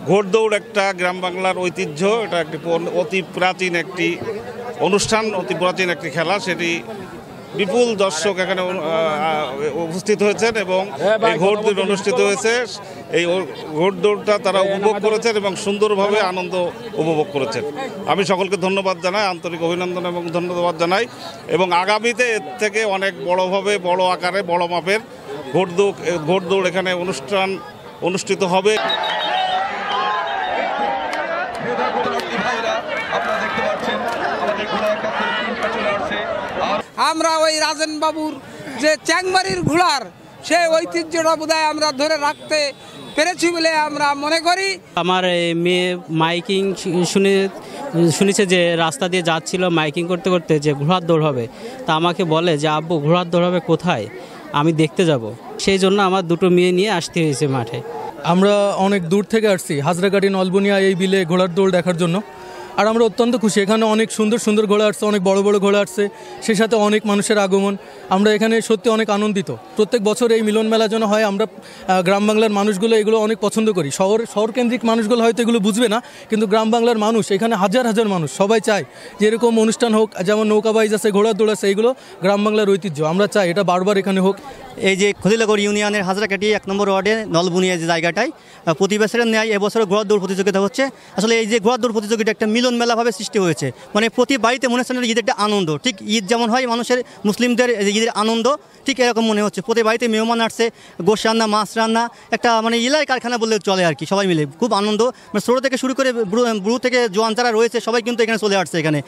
ঘোড়দৌড় একটা গ্রাম বাংলার ঐতিহ্য, এটা একটি অতি প্রাচীন একটি অনুষ্ঠান, অতি প্রাচীন একটি খেলা। সেটি বিপুল দর্শক এখানে উপস্থিত হয়েছেন এবং এই ঘোড়দৌড় অনুষ্ঠিত হয়েছে। এই ঘোড়দৌড়টা তারা উপভোগ করেছেন এবং সুন্দরভাবে আনন্দ উপভোগ করেছেন। আমি সকলকে ধন্যবাদ জানাই, আন্তরিক অভিনন্দন এবং ধন্যবাদ জানাই। এবং আগামীতে এর থেকে অনেক বড়োভাবে, বড় আকারে, বড় মাপের ঘোড়দৌড় এখানে অনুষ্ঠিত হবে। আমরা ওই রাজেন বাবুর যে চ্যাংমারির ঘোড়ার সেই ঐতিহ্যটা বোধহয় আমরা ধরে রাখতে পেরেছি বলে আমরা মনে করি। আমার মেয়ে মাইকিং শুনেছে যে রাস্তা দিয়ে যাচ্ছিল, মাইকিং করতে করতে যে ঘোড়ার দৌড় হবে, তা আমাকে বলে যে আব্বু ঘোড়ার দৌড় হবে কোথায়, আমি দেখতে যাব। সেই জন্য আমার দুটো মেয়ে নিয়ে আসতে হয়েছে মাঠে। আমরা অনেক দূর থেকে আসছি হাজরাকাটি নলবুনিয়া এই বিলে ঘোড়ার দৌড় দেখার জন্য। আর আমরা অত্যন্ত খুশি, এখানে অনেক সুন্দর সুন্দর ঘোড়া আসছে, অনেক বড় বড় ঘোড়া আসছে, সেই সাথে অনেক মানুষের আগমন। আমরা এখানে সত্যি অনেক আনন্দিত। প্রত্যেক বছর এই মিলন মেলা যেন হয়। আমরা গ্রাম বাংলার মানুষগুলো এগুলো অনেক পছন্দ করি। শহরকেন্দ্রিক মানুষগুলো হয়তো এগুলো বুঝবে না, কিন্তু গ্রাম বাংলার মানুষ, এখানে হাজার হাজার মানুষ সবাই চায় যে এরকম অনুষ্ঠান হোক, যেমন নৌকাবাইজ আছে, ঘোড়ার দৌড় আছে, এগুলো গ্রাম বাংলার ঐতিহ্য। আমরা চাই এটা বারবার এখানে হোক। এই যে খলিলাগড় ইউনিয়নের হাজরাকাটি ১ নম্বর ওয়ার্ডে নলবুনিয়া যে জায়গাটায় প্রতি বছরের ন্যায় এবছর ঘোড়ার দৌড় প্রতিযোগিতা হচ্ছে। আসলে এই যে ঘোড়ার দৌড় প্রতিযোগিতা একটা মিলন মেলাভাবে সৃষ্টি হয়েছে। মানে প্রতি বাড়িতে মনে হচ্ছে ঈদের একটা আনন্দ, ঠিক ঈদ যেমন হয় মানুষের, মুসলিমদের ঈদের আনন্দ ঠিক এরকম মনে হচ্ছে। প্রতি বাড়িতে মেহমান আসছে, গোশ রান্না, মাছ রান্না, একটা মানে ইলাই কারখানা বললে চলে আর কি। সবাই মিলে খুব আনন্দ, মানে ছোটো থেকে শুরু করে বুড়ো থেকে জোয়ান যারা রয়েছে সবাই কিন্তু এখানে চলে আসছে এখানে।